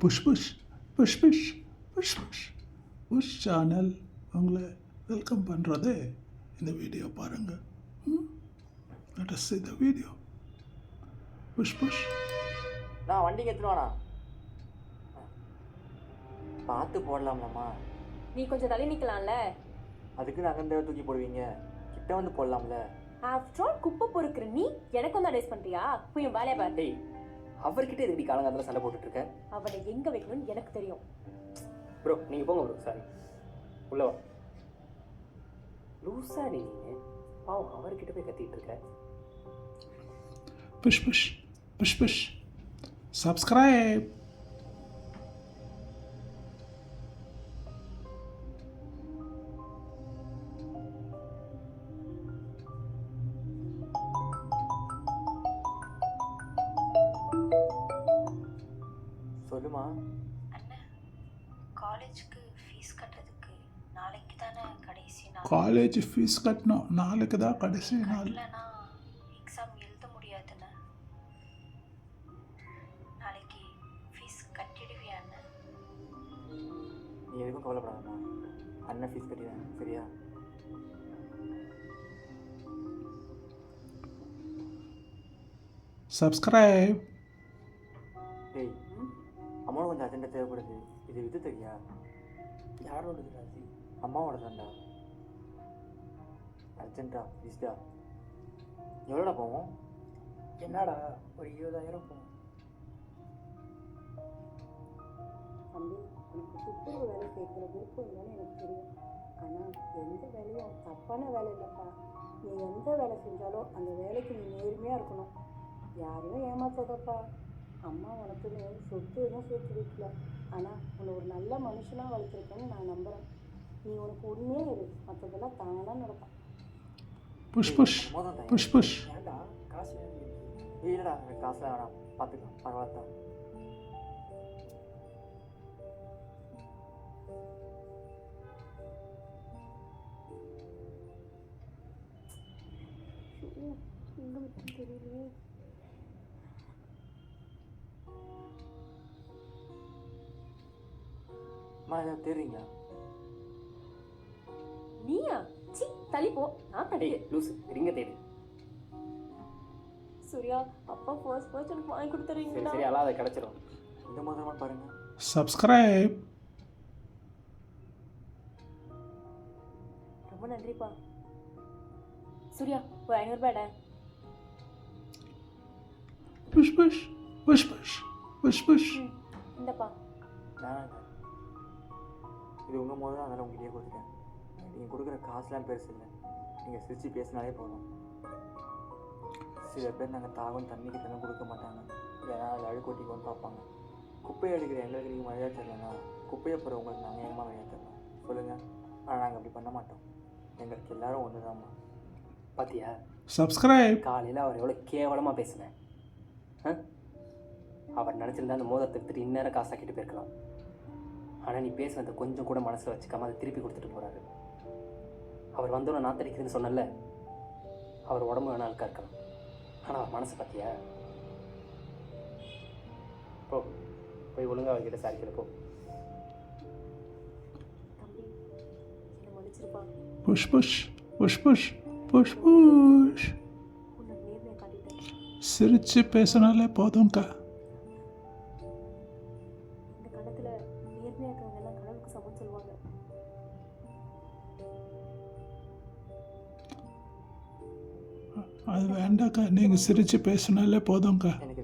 Push push push push push push push channel உங்களை welcome பண்ணுறது. இந்த வீடியோ பாருங்கள். let us see the video. Push push. நான் வண்டிக்கு எடுத்துருவானா பார்த்து போடலாம்லம்மா. நீ கொஞ்சம் தள்ளி நிற்கலாம்ல. அதுக்கு நகர்ந்த தூக்கி போடுவீங்க, கிட்ட வந்து போடலாம்ல. ஆஃப்டர் ஆல் குப்பை பொறுக்கிற நீ எனக்கு வந்து அட்வைஸ் பண்ணுறியா? போய் உன் வேலையை பாரு. டேய், அவர்கிட்ட எதுக்கு காலங்காலத்தில் சண்டை போட்டுட்டு இருக்க? அவனை எங்கே வைக்கணும்னு எனக்கு தெரியும். ப்ரோ நீங்கள் போங்க ப்ரோ. சாரி, உள்ளவா லூஸா நீங்கள் பாவம் அவர்கிட்ட போய் கத்திட்டு இருக்க. Push push push push. Subscribe. சொல்லுமா. அண்ணா, காலேஜுக்கு ஃபீஸ் கட்டுறதுக்கு நாளைக்கு தானே கடைசி நாள். காலேஜ் ஃபீஸ் கட்டணும், நாளைக்கு தான் கடைசி நாள். இல்லைனா எக்ஸாம் எழுத முடியாதுண்ணா. நாளைக்கு ஃபீஸ் கட்டிடுவியா அண்ணா? நீ எதுக்கும் கவலைப்படாதம்மா, அண்ணன் ஃபீஸ் கட்டிடுவேன், சரியா? சப்ஸ்கிரைப். டேய், அம்மாவோட கொஞ்சம் அர்ஜென்ட்டாக தேவைப்படுது, இது வித்து தெரியா? யாரோட ராசி? அம்மாவோட தான்டா. அர்ஜென்ட்டா ப்ளீஸ்டா. எவ்வளோடா போவோம்? என்னடா ஒரு 20,000 போகும். தம்பி, எனக்கு சுற்றுலா வேலை கேட்குற விருப்பம் இல்லைன்னு எனக்கு தெரியும். ஆனால் எந்த வேலையும் தப்பான வேலை இல்லைப்பா. நீ எந்த வேலை செஞ்சாலும் அந்த வேலைக்கு நீ நேர்மையாக இருக்கணும், யாரையும் ஏமாத்தாதப்பா. அம்மா உனக்குன்னு சொத்து எதுவும் சேர்த்து வைக்கல, ஆனால் உன்னை ஒரு நல்ல மனுஷனாக வளர்த்துருக்கேன்னு நான் நம்புகிறேன். நீ உனக்கு உண்மையாக இரு, மற்றதெல்லாம் தானாக நடக்கும். Push push push push. ஏன்டா காசு இல்லைடா, எனக்கு காசுலாம் வேணாம், பார்த்துக்கலாம், பரவாயில்ல தான். தெரியலையே. அம்மா எதாவது தெரியுங்களா? நீயா? சி, தள்ளி போ. நான் தள்ளி. டேய் லூசு, ரிங்க தேடு. சூர்யா, அப்பா ஃபர்ஸ்ட் எனக்கு வாங்கி சரி கொடுத்துறீங்களா? சரி, அல்லாத கிடச்சிரும். இந்த மாதிரி பாருங்க. சப்ஸ்கிரைப். ரொம்ப நன்றிப்பா. சூர்யா, ஒரு 500 ரூபாய்டா. Push push push push push push. இந்தப்பா. வேணாங்க, இது உங்கள் போது தான், அதனால் உங்ககிட்டயே கொடுத்துட்டேன். நீங்கள் கொடுக்குற காசுலாம் பெருசு இல்லை, நீங்கள் சிரித்து பேசினாலே போதும். சில பேர் நாங்கள் தாகம் தண்ணிக்கு தண்ணி கொடுக்க மாட்டாங்க, ஏன்னா அதில் அழுக்கு ஒட்டிக்கோன்னு பார்ப்பாங்க. குப்பையை எடுக்கிற எங்களுக்கு நீங்கள் மழையாக தரலன்னா குப்பையை போகிற உங்களுக்கு நாங்கள் ஏமா மழையாக தரலாம் சொல்லுங்கள்? ஆனால் நாங்கள் அப்படி பண்ண மாட்டோம், எங்களுக்கு எல்லோரும் ஒன்று தான்மா. பார்த்தியா சப்ஸ்கிரைப். காலையில் அவர் எவ்வளோ கேவலமாக பேசினேன். அவர் நினச்சிருந்தா அந்த மோதிரத்தை எடுத்துட்டு இந்நேரம் காசாக்கிட்டு போயிருக்கலாம். ஆனால் நீ பேசுனதை கொஞ்சம் கூட மனசில் வச்சுக்காம அதை திருப்பி கொடுத்துட்டு போகிறாரு. அவர் வந்தோன்னே நாத்தடிக்கிறதுன்னு சொன்னல, அவர் உடம்பு வேணா அழுக்கா இருக்கலாம், ஆனால் அவர் மனசு பார்த்தியா? போ போய் ஒழுங்காக அவர்கிட்ட சாரிக்கிற போ. தம்பி, என்னை மன்னிச்சிருப்பா. Push push push push push push. உன்னை நேர்மையை காட்டிட்டேன். சிரிச்சு பேசினாலே போதும்க்கா. இந்த காலத்தில் நேர்மையாக இருக்கிறவங்க எல்லாம் கடவுளுக்கு சமம் சொல்லுவாங்க. அது வேண்டாக்கா, நீங்கள் சிரிச்சு பேசினாலே போதும்க்கா. எனக்கு